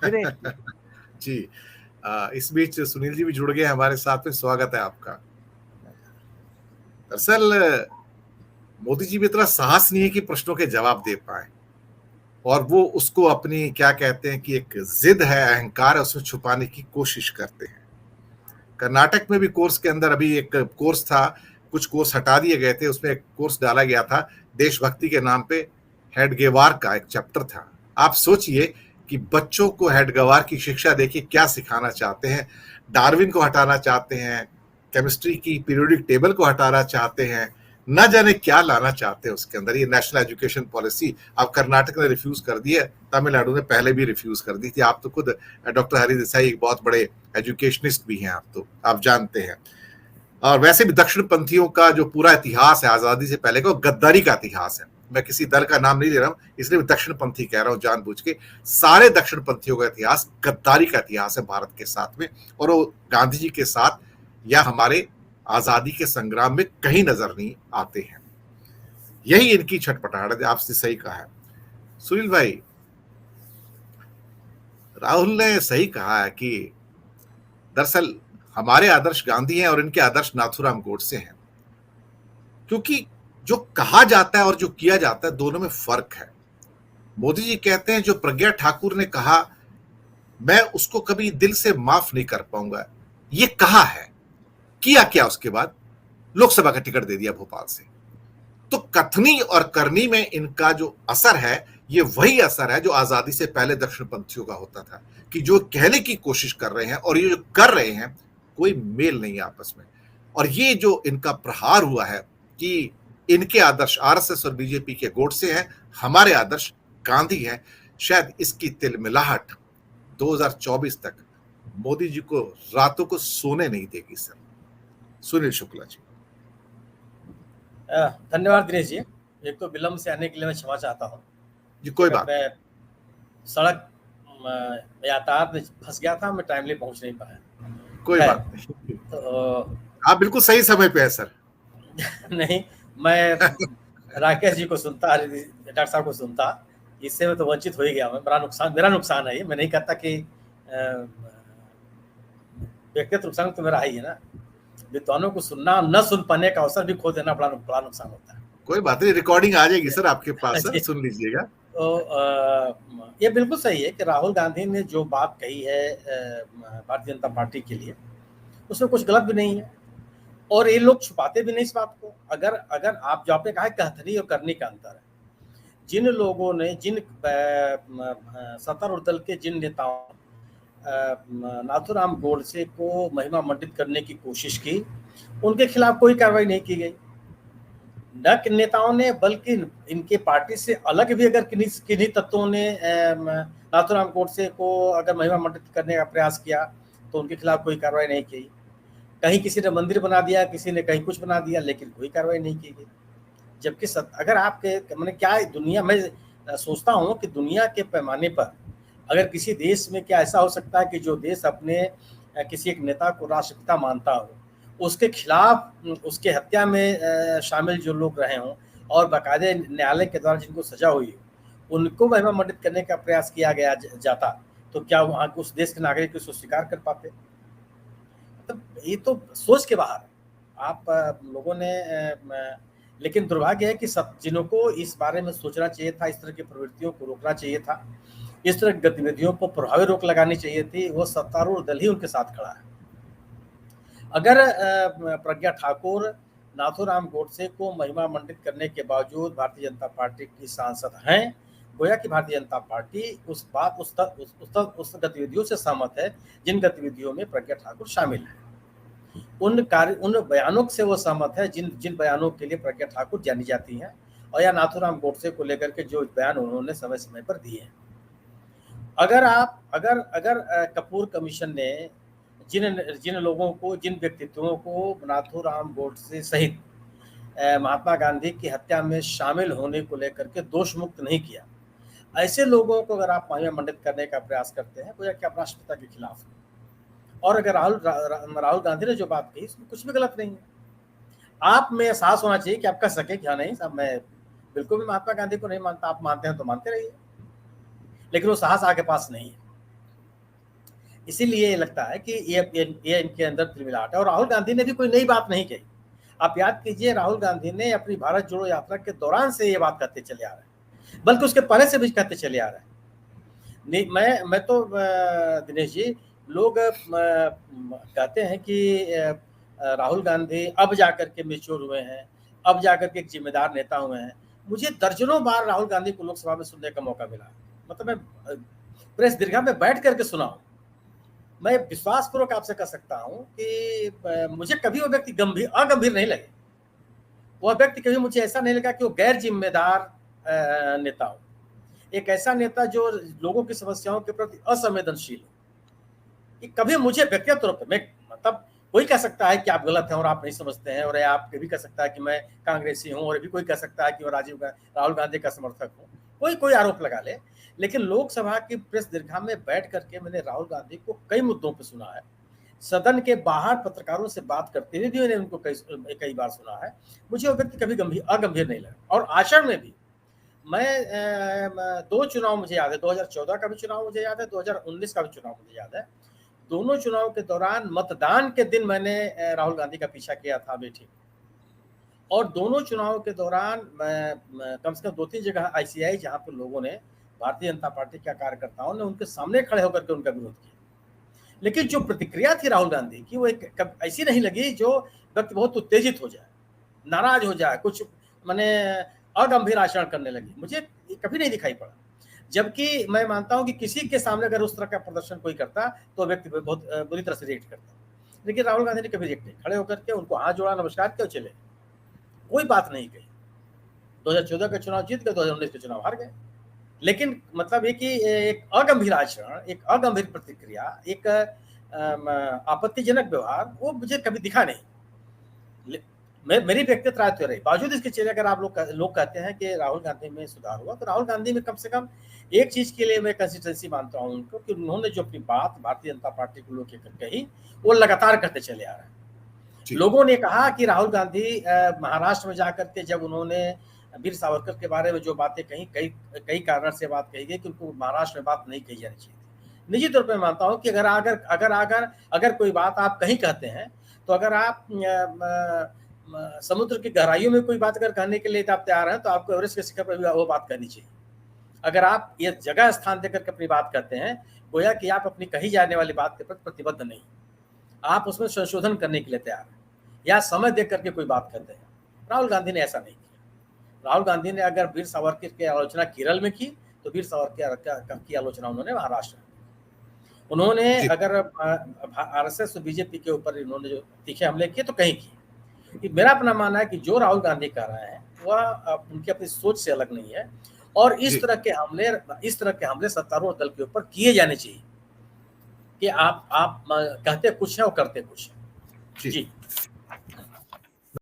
जी। इस बीच सुनील जी भी जुड़ गए हमारे साथ में, स्वागत है आपका। दरअसल मोदी जी में इतना साहस नहीं है कि प्रश्नों के जवाब दे पाए, और वो उसको अपनी क्या कहते हैं कि एक जिद है, अहंकार है, उसमें छुपाने की कोशिश करते हैं। कर्नाटक में भी कोर्स के अंदर अभी एक कोर्स था, कुछ कोर्स हटा दिए गए थे, उसमें एक कोर्स डाला गया था देशभक्ति के नाम पे, हेडगेवार का एक चैप्टर था। आप सोचिए कि बच्चों को हेडगेवार की शिक्षा देखिए क्या सिखाना चाहते हैं। डार्विन को हटाना चाहते हैं, केमिस्ट्री की पीरियोडिक टेबल को हटाना चाहते हैं, न जाने क्या लाना चाहते हैं उसके अंदर। ये नेशनल एजुकेशन पॉलिसी अब कर्नाटक ने रिफ्यूज कर दी है, तमिलनाडु ने पहले भी रिफ्यूज कर दी थी। आप तो खुद डॉक्टर हरि देसाई एक बहुत बड़े एजुकेशनिस्ट भी हैं, आप तो आप जानते हैं। और वैसे भी दक्षिण पंथियों का जो पूरा इतिहास है आजादी से पहले का, वो गद्दारी का इतिहास है। मैं किसी दल का नाम नहीं ले रहा हूं, इसलिए दक्षिण पंथी कह रहा हूं जानबूझ के। सारे दक्षिण पंथियों का इतिहास गद्दारी का इतिहास है भारत के साथ में, और वो गांधी जी के साथ या हमारे आजादी के संग्राम में कहीं नजर नहीं आते हैं। यही इनकी छटपटाहट है। आपसे सही कहा है सुनील भाई, राहुल ने सही कहा है कि दरअसल हमारे आदर्श गांधी हैं और इनके आदर्श नाथूराम गोडसे हैं, क्योंकि जो कहा जाता है और जो किया जाता है दोनों में फर्क है। मोदी जी कहते हैं जो प्रज्ञा ठाकुर ने कहा मैं उसको कभी दिल से माफ नहीं कर पाऊंगा, ये कहा है, किया क्या उसके बाद? लोकसभा का टिकट दे दिया भोपाल से। तो कथनी और करनी में इनका जो असर है, ये वही असर है जो आजादी से पहले दक्षिण पंथियों का होता था, कि जो कहने की कोशिश कर रहे हैं और ये जो कर रहे हैं, कोई मेल नहीं आपस में। और ये जो इनका प्रहार हुआ है कि इनके आदर्श आरएसएस और बीजेपी के गोडसे हैं, हमारे आदर्श गांधी हैं, शायद इसकी तिलमिलाहट 2024 तक मोदी जी को रातों को सोने नहीं देगी। सर सुनील शुक्ला जी। धन्यवाद दिनेश जी। एक तो विलंब से आने के लिए मैं क्षमा चाहता हूँ जी कोई बात। मैं सड़क यातायात में फंस गया था, मैं टाइमली पहुंच नहीं पाया। कोई बात नहीं, तो आप बिल्कुल सही समय पे है सर। नहीं, मैं राकेश जी को सुनता, डॉक्टर साहब को सुनता, इससे मैं तो वंचित हो ही गया। मैं मेरा नुकसान है ये। मैं नहीं कहता कि व्यक्तिगत नुकसान तो मेरा ही है ना। विद्वानों को सुनना, न सुन पाने का अवसर भी खो देना बड़ा नुकसान होता है। कोई बात नहीं, रिकॉर्डिंग आ जाएगी सर आपके पास, सर सुन लीजिएगा। तो ये बिल्कुल सही है कि राहुल गांधी ने जो बात कही है भारतीय जनता पार्टी के लिए, उसमें कुछ गलत भी नहीं है, और ये लोग छुपाते भी नहीं इस बात को। अगर आप जो आपने कहा कहथनी और करनी का अंतर है, जिन लोगों ने, जिन सत्तारूढ़ दल के जिन नेताओं नाथूराम गोडसे को महिमा मंडित करने की कोशिश की, उनके खिलाफ कोई कार्रवाई नहीं की गई। न कि नेताओं ने, बल्कि इनके पार्टी से अलग भी अगर किन्हीं तत्वों ने नाथूराम गोडसे को अगर महिमा मंडित करने का प्रयास किया तो उनके खिलाफ कोई कार्रवाई नहीं की। कहीं किसी ने मंदिर बना दिया, किसी ने कहीं कुछ बना दिया, लेकिन कोई कार्रवाई नहीं की गई। जबकि अगर आपके मैंने क्या दुनिया में सोचता हूँ कि दुनिया के पैमाने पर अगर किसी देश में क्या ऐसा हो सकता है कि जो देश अपने किसी एक नेता को राष्ट्रपिता मानता हो, उसके खिलाफ, उसके हत्या में शामिल जो लोग रहे हों और बाकायदे न्यायालय के द्वारा जिनको सजा हुई हो, उनको महिमा मंडित करने का प्रयास किया गया जाता, तो क्या वहाँ उस देश के नागरिक इसको स्वीकार कर पाते? तो ये तो सोच के बाहर आप लोगों ने। लेकिन दुर्भाग्य है कि सब जिनों को इस बारे में सोचना चाहिए था, इस तरह की प्रवृत्तियों को रोकना चाहिए था, इस तरह की गतिविधियों को प्रभावी रोक लगानी चाहिए थी, वो सत्तारूढ़ दल ही उनके साथ खड़ा है। अगर प्रज्ञा ठाकुर नाथूराम गोडसे को महिमा मंडित करने के बावजूद भारतीय जनता पार्टी की सांसद हैं, गोया कि भारतीय जनता पार्टी उस गतिविधियों से सहमत है जिन गतिविधियों में प्रज्ञा ठाकुर शामिल है। उन बयानों से वो सहमत है जिन बयानों के लिए प्रज्ञा ठाकुर जानी जाती हैं, और या नाथूराम गोडसे को लेकर के जो बयान उन्होंने समय समय पर दिए हैं। अगर कपूर कमीशन ने जिन लोगों को, जिन व्यक्तित्वों को नाथूराम गोडसे सहित महात्मा गांधी की हत्या में शामिल होने को लेकर के दोष मुक्त नहीं किया, ऐसे लोगों को अगर आप महिमा मंडित करने का प्रयास करते हैं तो क्या राष्ट्रपिता के खिलाफ है। और अगर राहुल गांधी ने जो बात कही उसमें कुछ भी गलत नहीं है। आप में एहसास होना चाहिए कि आप कह सके कि हाँ नहीं साहब, मैं बिल्कुल भी महात्मा गांधी को नहीं मानता, आप मानते हैं तो मानते रहिए, लेकिन वो साहस आपके पास नहीं है। इसीलिए ये लगता है कि ये इनके अंदर तिलमिलाहट है। और राहुल गांधी ने भी कोई नई बात नहीं कही। आप याद कीजिए, राहुल गांधी ने अपनी भारत जोड़ो यात्रा के दौरान से ये बात कहते चले आ रहे हैं, बल्कि उसके पहले से भी कहते चले आ रहे हैं। नहीं, मैं तो दिनेश जी, लोग कहते हैं कि राहुल गांधी अब जाकर के मैच्योर हुए हैं, अब जाकर के एक जिम्मेदार नेता हुए हैं। मुझे दर्जनों बार राहुल गांधी को लोकसभा में सुनने का मौका मिला, मतलब मैं प्रेस दीर्घा में बैठ करके सुना हूं। मैं विश्वास पूर्वक आपसे कह सकता हूं कि मुझे कभी वो व्यक्ति अगंभीर नहीं लगे। वह व्यक्ति कभी मुझे ऐसा नहीं लगा कि वो गैर जिम्मेदार नेता हो, एक ऐसा नेता जो लोगों की समस्याओं के प्रति असंवेदनशील हो। कि कभी मुझे व्यक्तिगत तौर पर, मैं मतलब कोई कह सकता है कि आप गलत हैं और आप नहीं समझते हैं, और आप भी कह सकता है कि मैं कांग्रेसी हूं, और भी कोई कह सकता है कि मैं राहुल गांधी का समर्थक हूं, कोई आरोप लगा ले। लेकिन लोकसभा की प्रेस दीर्घा में बैठ करके मैंने राहुल गांधी को कई मुद्दों पर सुना है। सदन के बाहर पत्रकारों से बात करते हुए भी मैंने उनको कई बार सुना है। मुझे वो व्यक्ति कभी अगंभीर नहीं लगा। और आचरण में भी मैं 2 चुनाव मुझे याद है, 2014 का भी चुनाव मुझे याद है, 2019 का भी चुनाव मुझे याद है। दोनों चुनाव के दौरान मतदान के दिन मैंने राहुल गांधी का पीछा किया था अमेठी, और दोनों चुनाव के दौरान मैं कम से कम 2-3 जगह ऐसी आई जहां पर लोगों ने, भारतीय जनता पार्टी के कार्यकर्ताओं ने उनके सामने खड़े होकर के उनका विरोध किया। लेकिन जो प्रतिक्रिया थी राहुल गांधी की, वो एक ऐसी नहीं लगी जो व्यक्ति बहुत उत्तेजित हो जाए, नाराज हो जाए, कुछ माने अगंभीर आचरण करने लगी। मुझे कभी नहीं दिखाई पड़ा। जबकि मैं मानता हूं कि किसी के सामने अगर उस तरह का प्रदर्शन कोई करता तो व्यक्ति बहुत बुरी तरह से रिएक्ट करता, लेकिन राहुल गांधी ने कभी रिएक्ट नहीं, खड़े होकर के उनको हाथ जोड़ा, नमस्कार किया, चले, कोई बात नहीं कही। 2014 का चुनाव जीत गए, 2019 के चुनाव हार गए। लेकिन मतलब ये कि एक अगंभीर आचरण, एक अगंभीर प्रतिक्रिया, एक आपत्तिजनक व्यवहार, वो मुझे कभी दिखा नहीं। मेरी व्यक्तिगत राय तो रही, बावजूद इसके चलिए अगर आप लोग कहते हैं कि राहुल गांधी में सुधार हुआ, तो राहुल गांधी में कम से कम एक चीज के लिए मैं कंसिस्टेंसी मानता हूं उनको, कि उन्होंने जो अपनी बात भारतीय जनता पार्टी को लेकर कही, वो लगातार करते चले आ रहे हैं। लोगों ने कहा कि राहुल गांधी महाराष्ट्र में जाकर के जब उन्होंने वीर सावरकर के बारे में जो बातें कही, कई कारण से बात कही गई कि उनको महाराष्ट्र में बात नहीं कही जानी चाहिए थी। निजी तौर पर मानता हूं कि अगर कोई बात आप कहीं कहते हैं, तो अगर आप समुद्र की गहराइयों में कोई बात अगर कहने के लिए आप तैयार हैं, तो आपको एवरेस्ट के शिखर पर भी वो बात करनी चाहिए। अगर आप ये जगह स्थान देकर के अपनी बात करते हैं, गोया कि आप अपनी कही जाने वाली बात के प्रति प्रतिबद्ध नहीं, आप उसमें संशोधन करने के लिए तैयार हैं, या समय देख करके कोई बात करते हैं। राहुल गांधी ने ऐसा नहीं किया। राहुल गांधी ने अगर वीर सावरकर की आलोचना केरल में की, तो वीर सावरकर की आलोचना उन्होंने महाराष्ट्र में। उन्होंने अगर आरएसएस और बीजेपी के ऊपर इन्होंने जो तीखे हमले किए, तो कहीं किए। मेरा अपना मानना है कि जो राहुल गांधी कर रहे हैं वह उनकी अपनी सोच से अलग नहीं है, और इस तरह के हमले सत्तारूढ़ दल के ऊपर किए जाने चाहिए, कि आप कहते कुछ है और करते कुछ है। जी।